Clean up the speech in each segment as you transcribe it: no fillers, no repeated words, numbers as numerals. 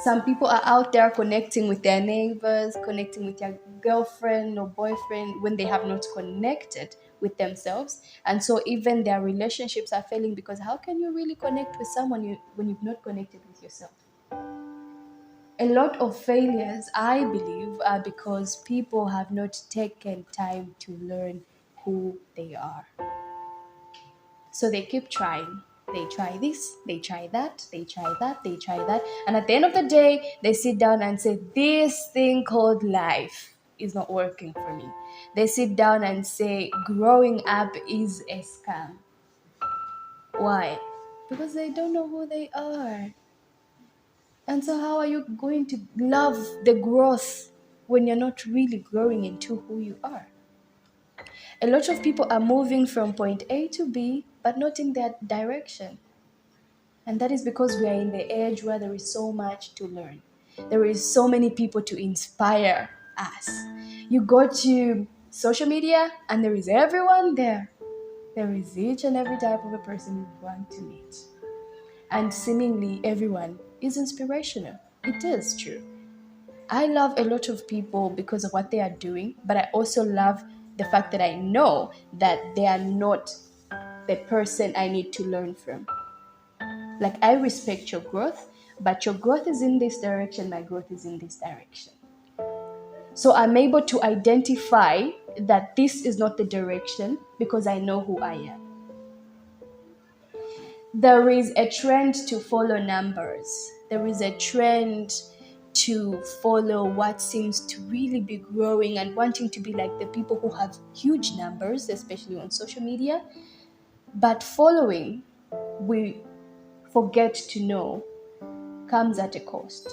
Some people are out there connecting with their neighbors, connecting with their girlfriend or boyfriend when they have not connected with themselves. And so even their relationships are failing because how can you really connect with someone when you've not connected with yourself? A lot of failures, I believe, are because people have not taken time to learn who they are. So they keep trying. They try this, they try that, they try that, they try that. And at the end of the day, they sit down and say, this thing called life is not working for me. They sit down and say, growing up is a scam. Why? Because they don't know who they are. And so, how are you going to love the growth when you're not really growing into who you are? A lot of people are moving from point A to B, but not in that direction. And that is because we are in the age where there is so much to learn. There is so many people to inspire us. You go to social media and there is everyone there. There is each and every type of a person you want to meet. And seemingly everyone is inspirational. It is true. I love a lot of people because of what they are doing, but I also love the fact that I know that they are not the person I need to learn from. Like, I respect your growth, but your growth is in this direction, my growth is in this direction. So I'm able to identify that this is not the direction because I know who I am. There is a trend to follow numbers. There is a trend to follow what seems to really be growing and wanting to be like the people who have huge numbers, especially on social media. But following, we forget to know, comes at a cost.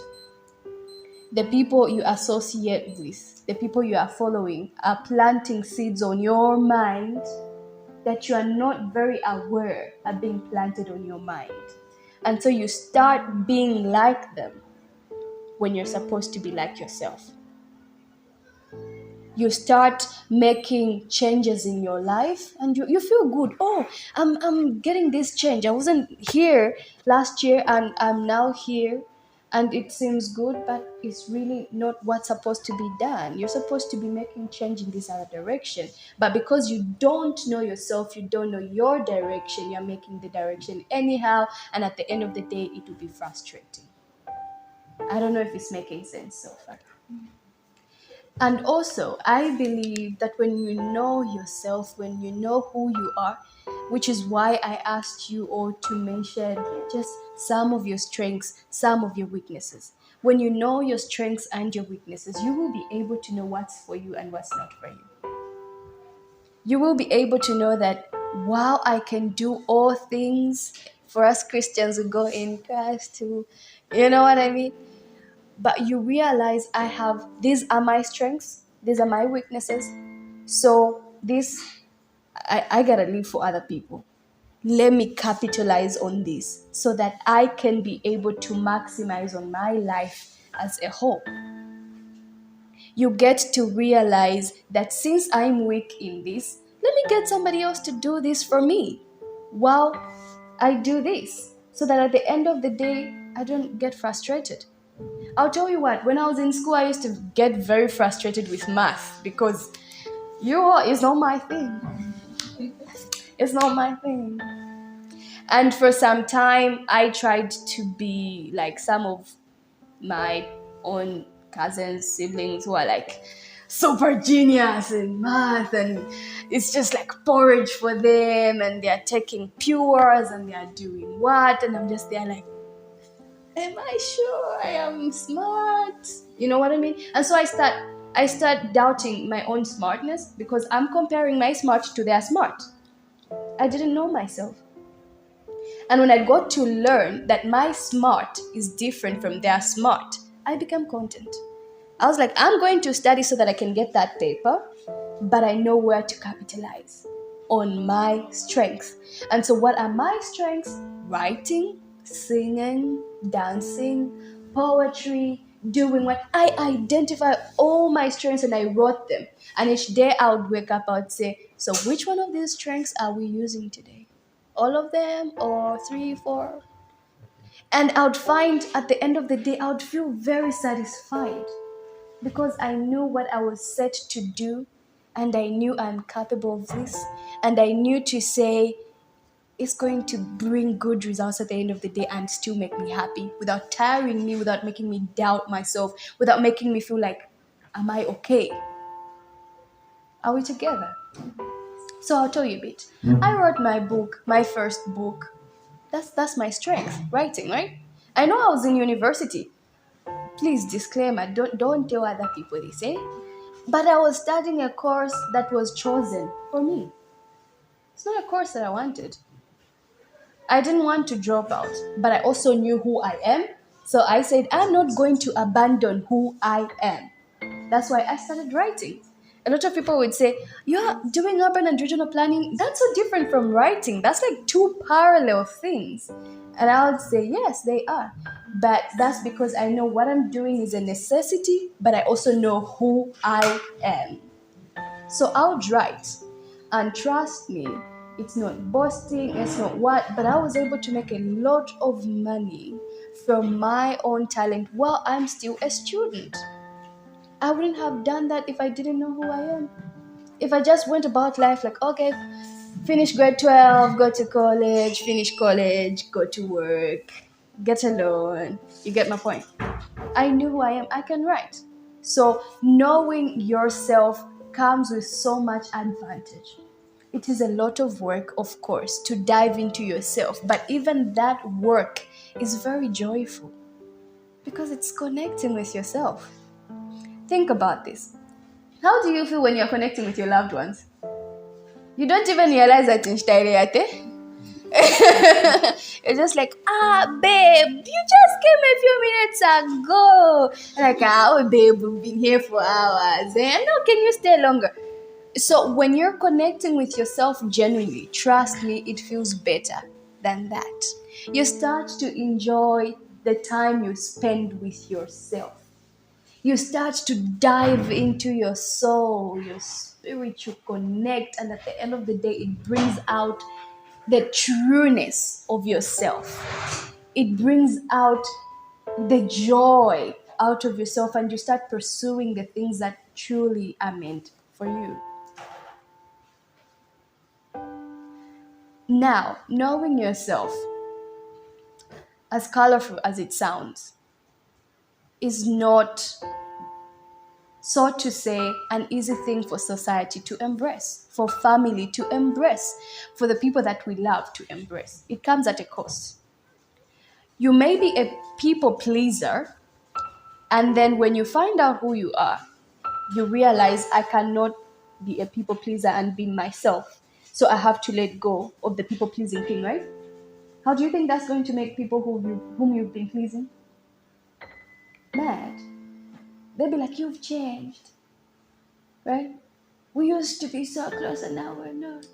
The people you associate with, the people you are following, are planting seeds on your mind that you are not very aware are being planted on your mind. And so you start being like them when you're supposed to be like yourself. You start making changes in your life and you feel good. Oh, I'm getting this change. I wasn't here last year and I'm now here. And it seems good, but it's really not what's supposed to be done. You're supposed to be making change in this other direction. But because you don't know yourself, you don't know your direction, you're making the direction anyhow. And at the end of the day, it will be frustrating. I don't know if it's making sense so far. And also, I believe that when you know yourself, when you know who you are, which is why I asked you all to mention just some of your strengths, some of your weaknesses. When you know your strengths and your weaknesses, you will be able to know what's for you and what's not for you. You will be able to know that, wow, I can do all things. For us Christians, we go in Christ too. You know what I mean? But you realize these are my strengths, these are my weaknesses. So I gotta live for other people. Let me capitalize on this so that I can be able to maximize on my life as a whole. You get to realize that since I'm weak in this, let me get somebody else to do this for me while I do this, so that at the end of the day, I don't get frustrated. I'll tell you what, when I was in school, I used to get very frustrated with math because it's not my thing. It's not my thing. And for some time, I tried to be like some of my own cousins, siblings who are like super genius in math, and it's just like porridge for them, and they're taking pures and they're doing what, and I'm just there like, am I sure I am smart? You know what I mean? And so I start doubting my own smartness because I'm comparing my smart to their smart. I didn't know myself. And when I got to learn that my smart is different from their smart, I became content. I was like, I'm going to study so that I can get that paper, but I know where to capitalize on my strengths. And so what are my strengths? Writing, singing, dancing, poetry, doing what I identify all my strengths and I wrote them. And each day I would wake up, I would say, so which one of these strengths are we using today? All of them or 3, 4? And I would find at the end of the day, I would feel very satisfied because I knew what I was set to do, and I knew I'm capable of this, and I knew to say it's going to bring good results at the end of the day and still make me happy without tiring me, without making me doubt myself, without making me feel like, am I okay? Are we together? So I'll tell you a bit. I wrote my book, my first book. That's my strength, writing, right? I know I was in university. Please disclaimer, don't tell other people this, eh? But I was studying a course that was chosen for me. It's not a course that I wanted. I didn't want to drop out, but I also knew who I am. So I said, I'm not going to abandon who I am. That's why I started writing. A lot of people would say, you're doing urban and regional planning. That's so different from writing. That's like two parallel things. And I would say, yes, they are. But that's because I know what I'm doing is a necessity, but I also know who I am. So I would write. And trust me, it's not boasting, it's not what, but I was able to make a lot of money from my own talent while I'm still a student. I wouldn't have done that if I didn't know who I am. If I just went about life like, okay, finish grade 12, go to college, finish college, go to work, get a loan. You get my point. I knew who I am. I can write. So knowing yourself comes with so much advantage. It is a lot of work, of course, to dive into yourself. But even that work is very joyful because it's connecting with yourself. Think about this. How do you feel when you're connecting with your loved ones? You don't even realize that in Styreyate. You're just like, babe, you just came a few minutes ago. Like, babe, we've been here for hours. No, can you stay longer? So when you're connecting with yourself genuinely, trust me, it feels better than that. You start to enjoy the time you spend with yourself. You start to dive into your soul, your spirit, you connect, and at the end of the day, it brings out the trueness of yourself. It brings out the joy out of yourself, and you start pursuing the things that truly are meant for you. Now, knowing yourself, as colorful as it sounds, is not, so to say, an easy thing for society to embrace, for family to embrace, for the people that we love to embrace. It comes at a cost. You may be a people pleaser, and then when you find out who you are, you realize I cannot be a people pleaser and be myself. So I have to let go of the people pleasing thing, right? How do you think that's going to make people whom you've been pleasing mad? They'll be like, you've changed, right? We used to be so close and now we're not.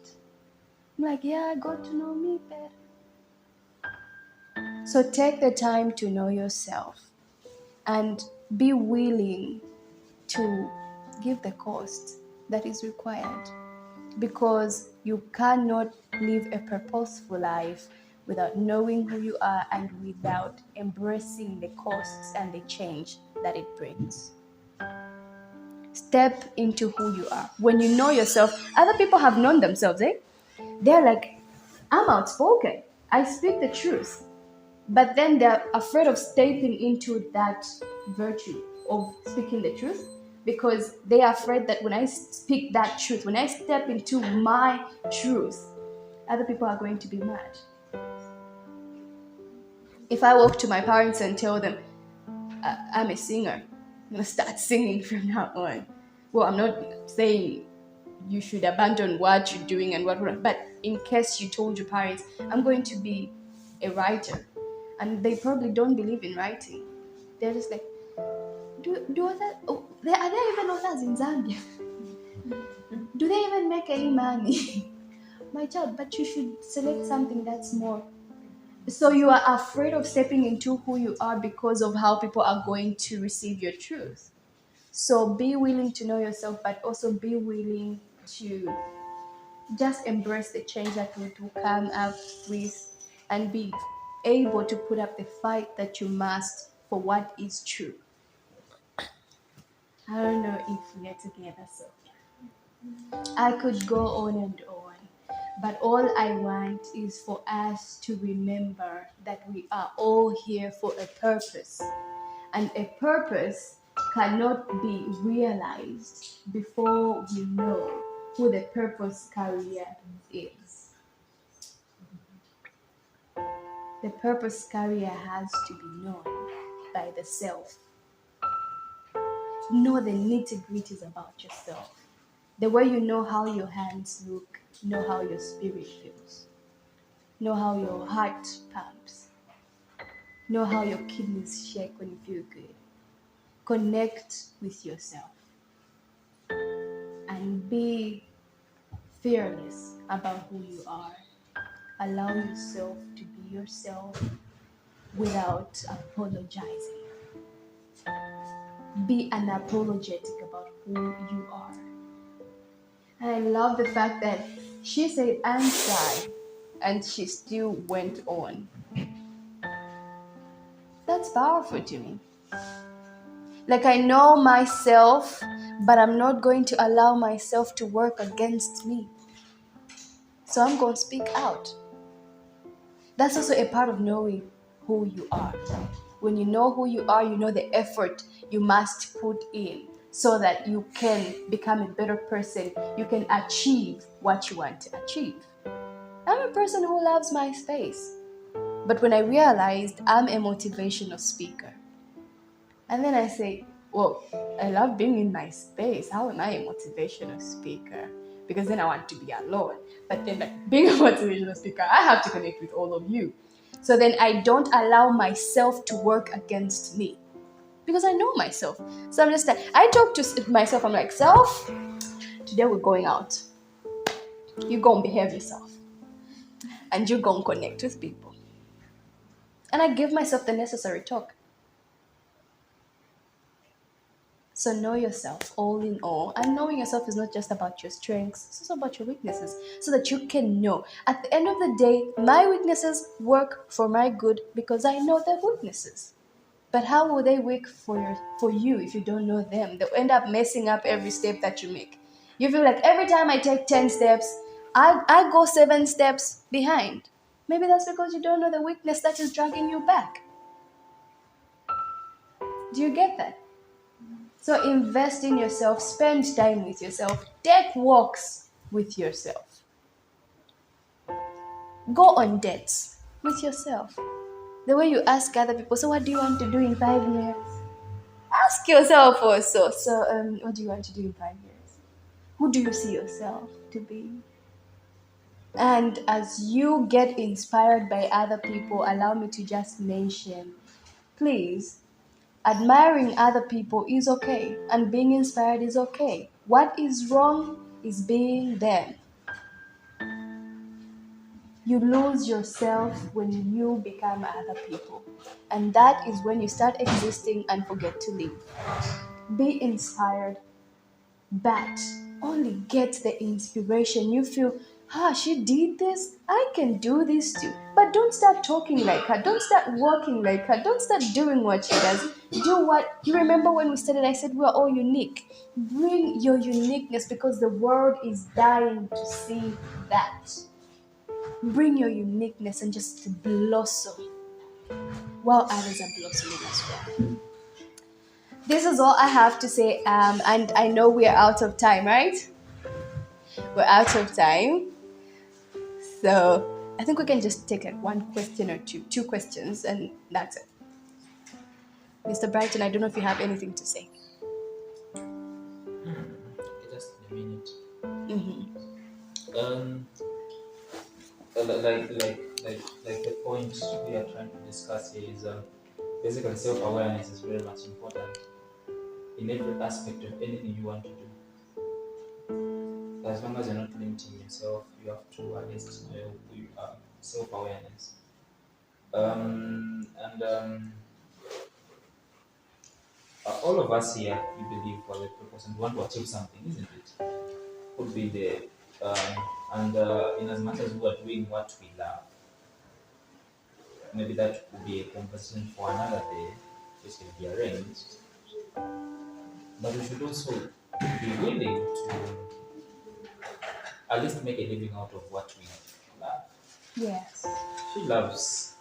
I'm like, yeah, I got to know me better. So take the time to know yourself and be willing to give the cost that is required, because you cannot live a purposeful life without knowing who you are and without embracing the costs and the change that it brings. Step into who you are. When you know yourself, other people have known themselves, eh? They're like, I'm outspoken. I speak the truth. But then they're afraid of stepping into that virtue of speaking the truth, because they are afraid that when I speak that truth, when I step into my truth, other people are going to be mad. If I walk to my parents and tell them, I'm a singer, I'm going to start singing from now on. Well, I'm not saying you should abandon what you're doing and what, but in case you told your parents, I'm going to be a writer, and they probably don't believe in writing. They're just like, do others, are there even authors in Zambia? Do they even make any money? My child, but you should select something that's more. So you are afraid of stepping into who you are because of how people are going to receive your truth. So be willing to know yourself, but also be willing to just embrace the change that will come out with, and be able to put up the fight that you must for what is true. I don't know if we are together, so I could go on and on, but all I want is for us to remember that we are all here for a purpose, and a purpose cannot be realized before we know who the purpose carrier is. The purpose carrier has to be known by the self. Know the nitty-gritties about yourself. The way you know how your hands look, know how your spirit feels, know how your heart pumps, know how your kidneys shake when you feel good. Connect with yourself and be fearless about who you are. Allow yourself to be yourself without apologizing. Be unapologetic about who you are. And I love the fact that she said, I'm shy, and she still went on. That's powerful to me. Like, I know myself, but I'm not going to allow myself to work against me. So I'm going to speak out. That's also a part of knowing who you are. When you know who you are, you know the effort you must put in so that you can become a better person. You can achieve what you want to achieve. I'm a person who loves my space. But when I realized I'm a motivational speaker, and then I say, well, I love being in my space. How am I a motivational speaker? Because then I want to be alone. But then, like, being a motivational speaker, I have to connect with all of you. So then I don't allow myself to work against me because I know myself. So I'm just like, I talk to myself. I'm like, self, today we're going out. You go and behave yourself. And you go and connect with people. And I give myself the necessary talk. So know yourself all in all. And knowing yourself is not just about your strengths, it's also about your weaknesses. So that you can know. At the end of the day, my weaknesses work for my good because I know their weaknesses. But how will they work for you if you don't know them? They'll end up messing up every step that you make. You feel like every time I take 10 steps, I go 7 steps behind. Maybe that's because you don't know the weakness that is dragging you back. Do you get that? So invest in yourself, spend time with yourself, take walks with yourself, go on dates with yourself. The way you ask other people, so what do you want to do in 5 years? Ask yourself also, what do you want to do in 5 years? Who do you see yourself to be? And as you get inspired by other people, allow me to just mention, please, admiring other people is okay, and being inspired is okay. What is wrong is being them. You lose yourself when you become other people. And that is when you start existing and forget to live. Be inspired, but only get the inspiration. You feel, she did this, I can do this too. But don't start talking like her, don't start walking like her, don't start doing what she does. Do what you remember when we started. I said we are all unique. Bring your uniqueness because the world is dying to see that. Bring your uniqueness and just blossom while others are blossoming as well. This is all I have to say, and I know we are out of time, right? We're out of time. So I think we can just take like one question or two questions, and that's it. Mr. Brighton, I don't know if you have anything to say. Just a minute. Mm-hmm. Like the point we are trying to discuss here is basically self-awareness is very much important in every aspect of anything you want to do. As long as you're not limiting yourself, you have to at least know who you are. Self-awareness. And all of us here, we believe for the purpose and want to achieve something, isn't it? Could be the and in as much as we are doing what we love, maybe that could be a conversation for another day, which can be arranged. But we should also be willing to at least make a living out of what we love. Yes. She loves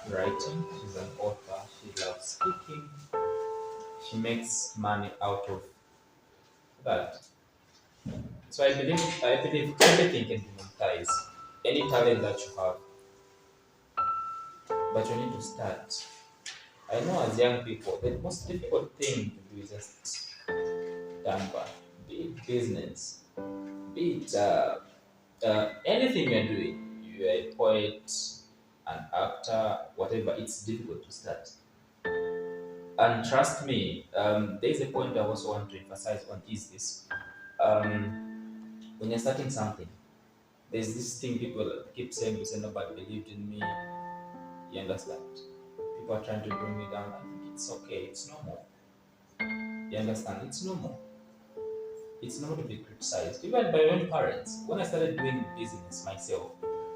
writing, she's an author, she loves speaking, she makes money out of that. So I believe everything can be monetized. Any talent that you have, but you need to start. I know as young people, the most difficult thing to do is just number, be it business, be it anything you're doing. You're a poet, an actor, whatever. It's difficult to start. And trust me, there's a point I also want to emphasize on is this. When you're starting something, there's this thing people keep saying, you say nobody believed in me. You understand? People are trying to bring me down. I think it's okay, it's normal. You understand? It's normal. It's not to be criticized, even by my own parents. When I started doing business myself,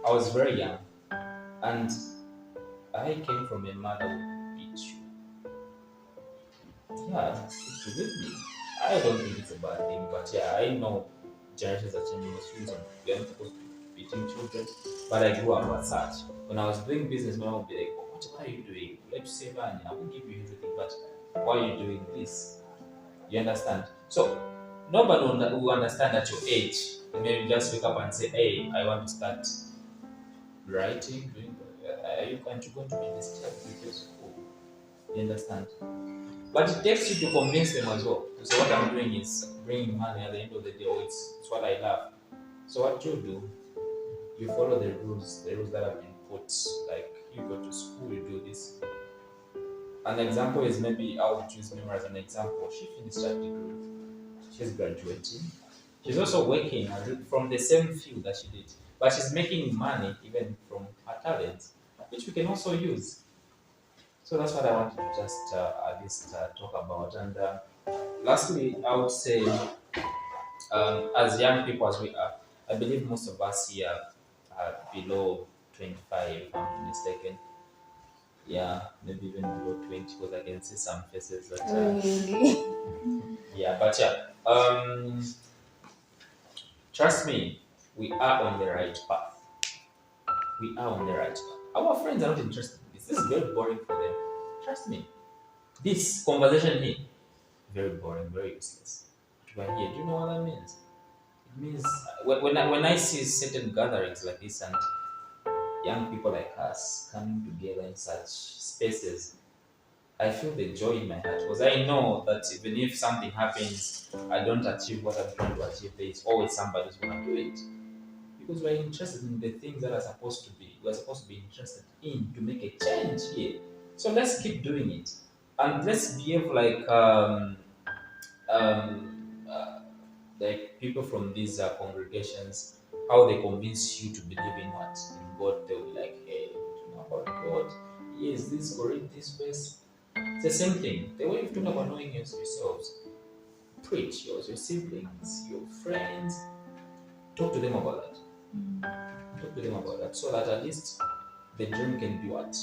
I was very young, and I came from a mother who beat you. Yeah, it's with me. I don't think it's a bad thing, but yeah, I know generations are changing the schools and we aren't supposed to be beating children. But I grew up as such. When I was doing business, my mom would be like, "Oh, what are you doing? Let's save money. I will give you everything, but why are you doing this?" You understand? So nobody will understand at your age. And maybe just wake up and say, "Hey, I want to start writing, doing. Are you going to be this type of people?" You understand? But it takes you to convince them as well. To say what I'm doing is bringing money at the end of the day, or it's what I love. So what you do, you follow the rules that have been put. Like you go to school, you do this. An example is maybe I would choose Memor as an example. She finished her degree. She's graduating. She's also working from the same field that she did, but she's making money even from her talents, which we can also use. So that's what I wanted to just at least talk about. And lastly, I would say, as young people as we are, I believe most of us here are below 25, if I'm not mistaken. Yeah, maybe even below 20, because I can see some faces that. Really? Yeah, but yeah. Trust me, we are on the right path. We are on the right path. Our friends are not interested in this. This is very boring for them. Trust me. This conversation here, very boring, very useless. But we're here. Do you know what that means? It means when I see certain gatherings like this and young people like us coming together in such spaces, I feel the joy in my heart because I know that even if something happens, I don't achieve what I'm trying to achieve, there is always somebody who's going to do it. Because we're interested in the things that are supposed to be, we're supposed to be interested in to make a change here. So let's keep doing it. And let's behave um, uh, like people from these congregations, how they convince you to believe in what? In God, they'll be like, "Hey, you know about God? Yes, this correct this verse." It's the same thing. The way you talk about knowing yourselves, preach your siblings, your friends, talk to them about that. Talk to them about that so that at least the dream can be what?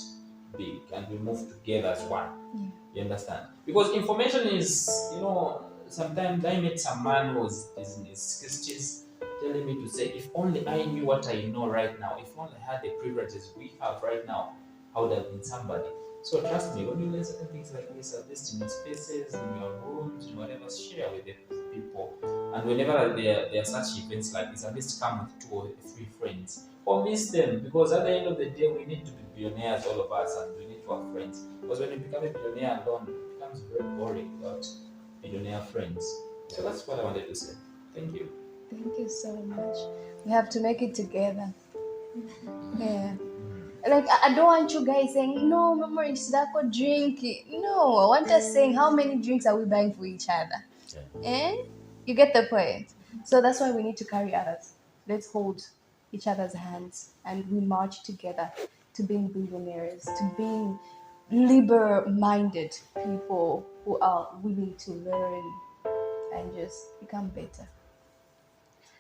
Big, and we move together as one. Yeah. You understand? Because information is, sometimes I met some man who was in his 60s telling me to say, if only I knew what I know right now, if only I had the privileges we have right now, I would have been somebody. So trust me, when you learn certain things like this, at least in your spaces, in your rooms, in whatever, share with the people. And whenever there are such events like this, at least come with 2 or 3 friends. Convince them, because at the end of the day, we need to be billionaires, all of us, and we need to have friends. Because when you become a billionaire alone, it becomes very boring without billionaire friends. So that's what I wanted to say. Thank you. Thank you so much. We have to make it together. Yeah. Like I don't want you guys saying no, Mama, it's that go drink it. No, I want us saying how many drinks are we buying for each other. And you get the point. So that's why we need to carry others. Let's hold each other's hands and we march together to being billionaires, to being liber-minded people who are willing to learn and just become better.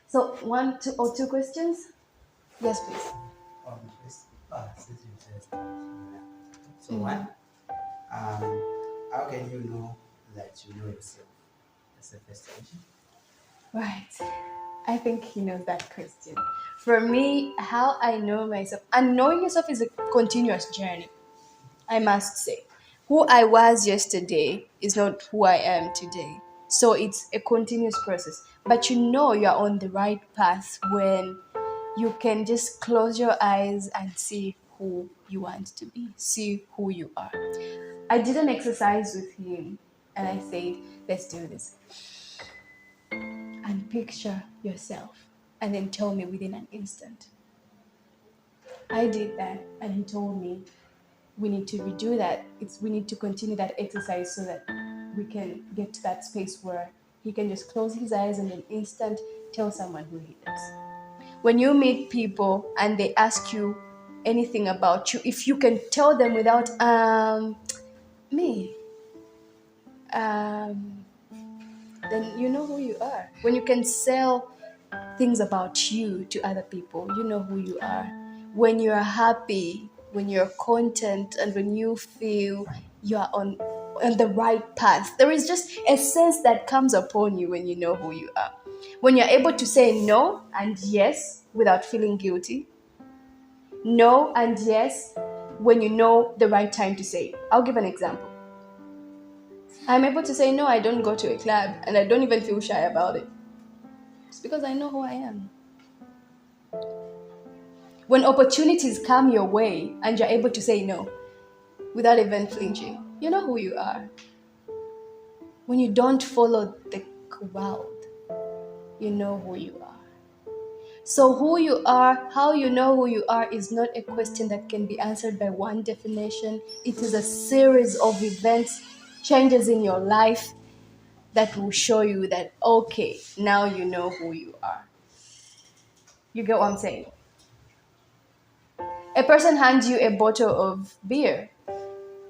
So one, two, or two questions? Yes, please. Since you said first time. So Mm. one, um, how can you know that you know yourself? That's the first question. Right. I think he knows that question. For me, how I know myself, and knowing yourself is a continuous journey, I must say. Who I was yesterday is not who I am today. So it's a continuous process. But you know you're on the right path when you can just close your eyes and see who you want to be, see who you are. I did an exercise with him and I said, let's do this. And picture yourself and then tell me within an instant. I did that and he told me we need to redo that. We need to continue that exercise so that we can get to that space where he can just close his eyes and in an instant tell someone who he is. When you meet people and they ask you anything about you, if you can tell them without me, um, then you know who you are. When you can sell things about you to other people, you know who you are. When you're happy, when you're content, and when you feel you're on the right path, there is just a sense that comes upon you when you know who you are. When you're able to say no and yes without feeling guilty, no and yes when you know the right time to say it. I'll give an example. I'm able to say no, I don't go to a club, and I don't even feel shy about it. It's because I know who I am. When opportunities come your way and you're able to say no without even flinching, you know who you are. When you don't follow the crowd, you know who you are. So, who you are, how you know who you are, is not a question that can be answered by one definition. It is a series of events, changes in your life that will show you that, okay, now you know who you are. You get what I'm saying? A person hands you a bottle of beer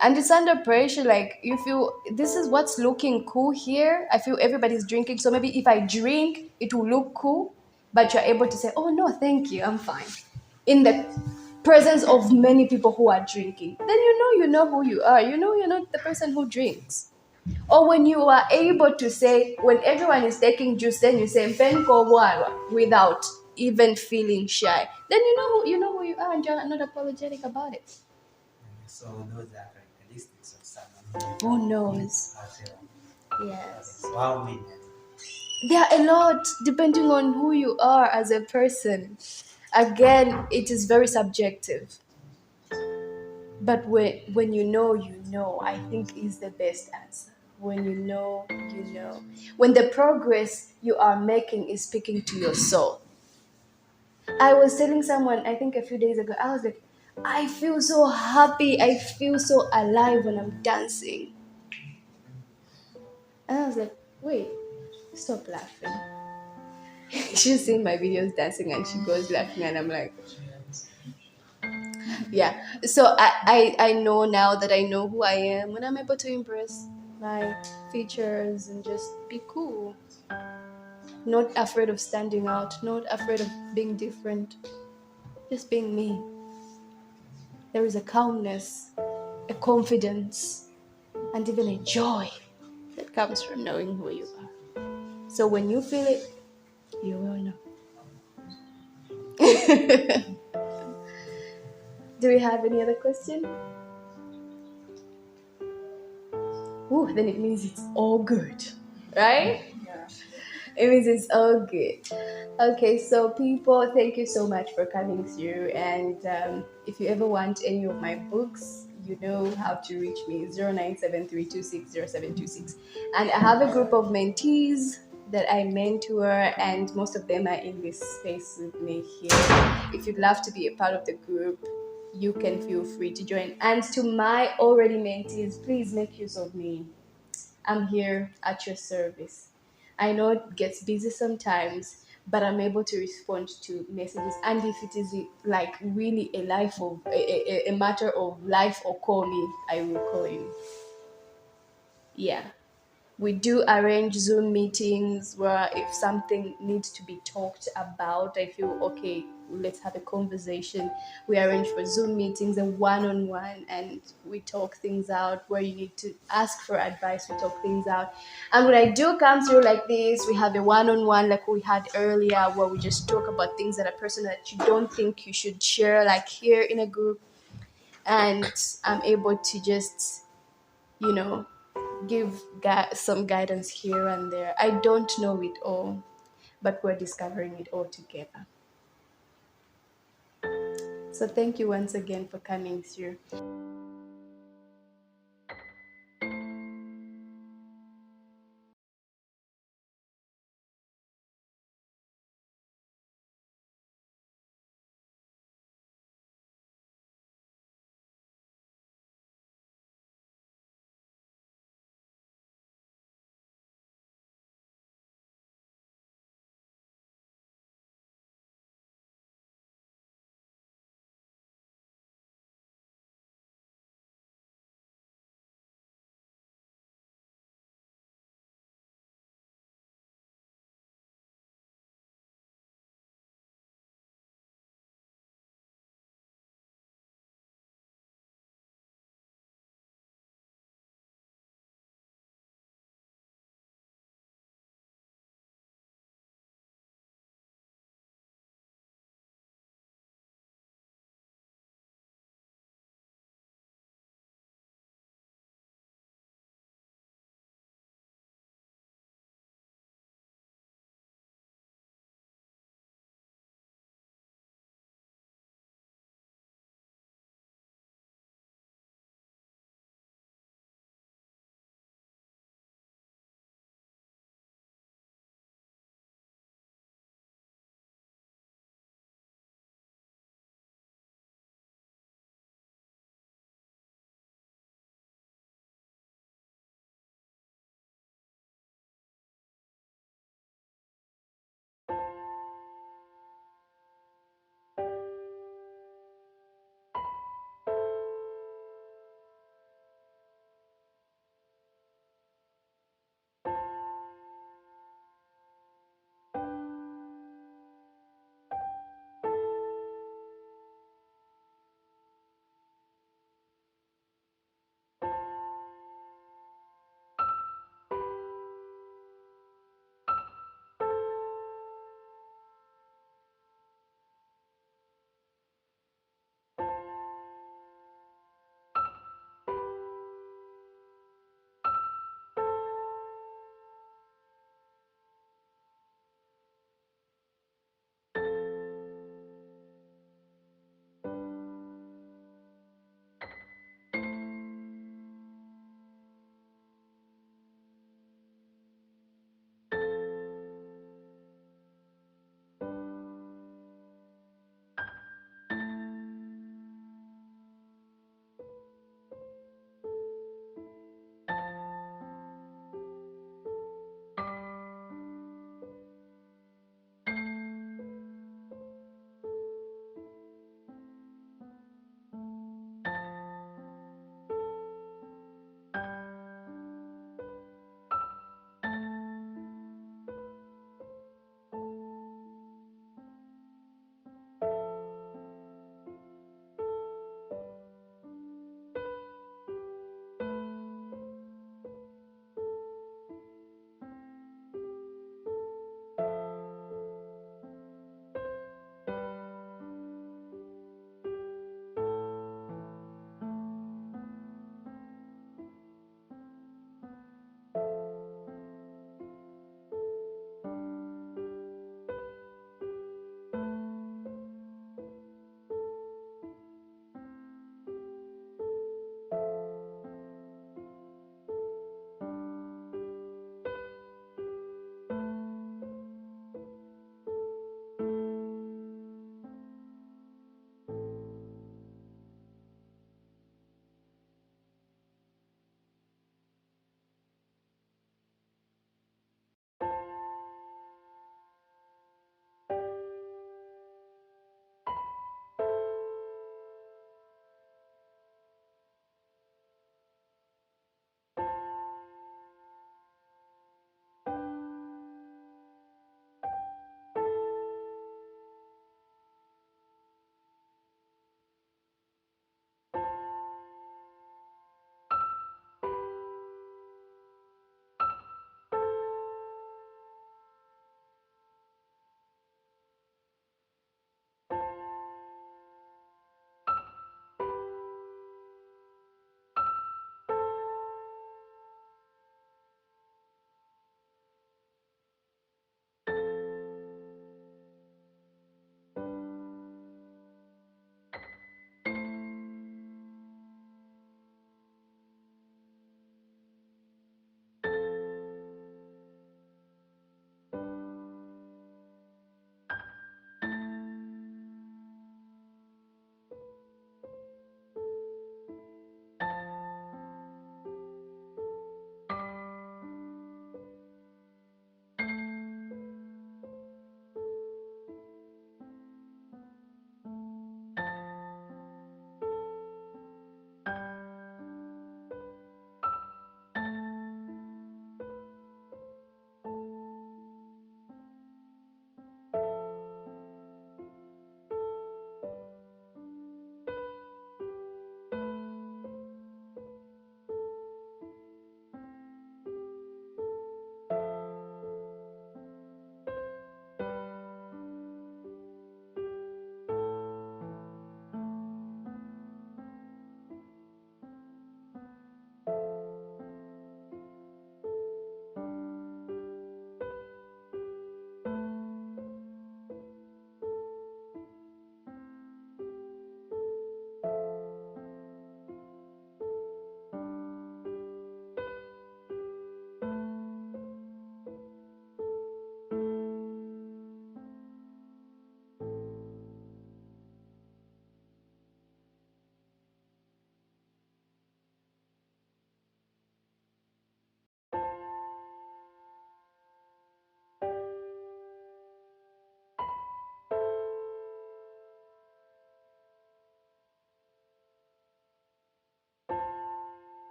and it's under pressure, like you feel this is what's looking cool here. I feel everybody's drinking, so maybe if I drink it will look cool, but you're able to say, oh no, thank you, I'm fine, in the presence of many people who are drinking. Then you know who you are. You know you're not the person who drinks. Or when you are able to say, when everyone is taking juice, then you say "Mpenko water" without even feeling shy, then you know who you are and you're not apologetic about it. So those are characteristics of someone Who who knows knows? herself. Okay, Yes. so how many? There are a lot depending on who you are as a person. Again, it is very subjective. But when you know, I think is the best answer. When you know, you know. When the progress you are making is speaking to your soul. I was telling someone, I think a few days ago, I was like, I feel so happy. I feel so alive when I'm dancing. And I was like, wait, stop laughing. She's seen my videos dancing and she goes laughing and I'm like, yeah. So I know now that I know who I am when I'm able to embrace my features and just be cool. Not afraid of standing out, not afraid of being different, just being me. There is a calmness, a confidence, and even a joy that comes from knowing who you are. So when you feel it, you will know. Do we have any other question? Ooh, then it means it's all good, right? Yeah. It means it's all good. Okay, so people, thank you so much for coming through. And if you ever want any of my books, you know how to reach me 0973260726. And I have a group of mentees that I mentor, and most of them are in this space with me here. If you'd love to be a part of the group, you can feel free to join. And to my already mentees, please make use of me. I'm here at your service. I know it gets busy sometimes, but I'm able to respond to messages. And if it is like really a matter of life or call me, I will call you. Yeah. we do arrange Zoom meetings where if something needs to be talked about, I feel okay, let's have a conversation. We arrange for Zoom meetings and one-on-one, and we talk things out. Where you need to ask for advice, we talk things out. And when I do come through like this, we have a one-on-one like we had earlier, where we just talk about things that are personal that you don't think you should share, like here in a group. And I'm able to just, you know, give some guidance here and there. I don't know it all, but we're discovering it all together. So thank you once again for coming through.